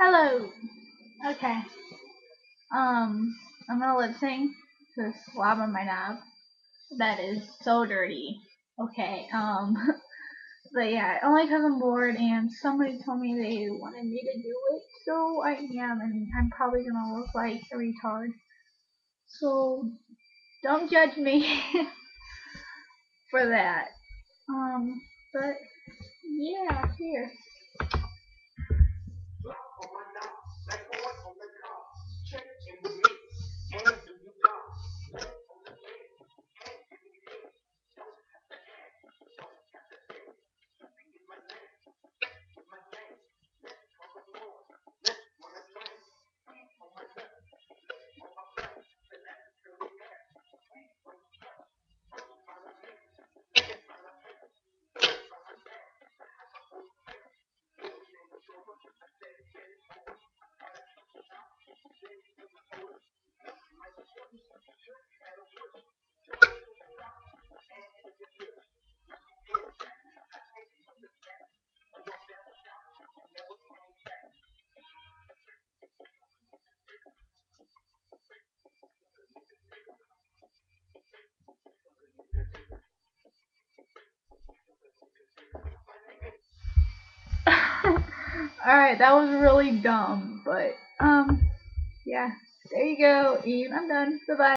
Hello. Okay. I'm gonna lip sync to Slob on my knob. That is so dirty. Okay. But yeah, only 'cause I'm bored and somebody told me they wanted me to do it, so I am, and I'm probably gonna look like a retard. So don't judge me for that. But yeah, here. Alright, that was really dumb, but yeah. There you go, and I'm done. Bye bye.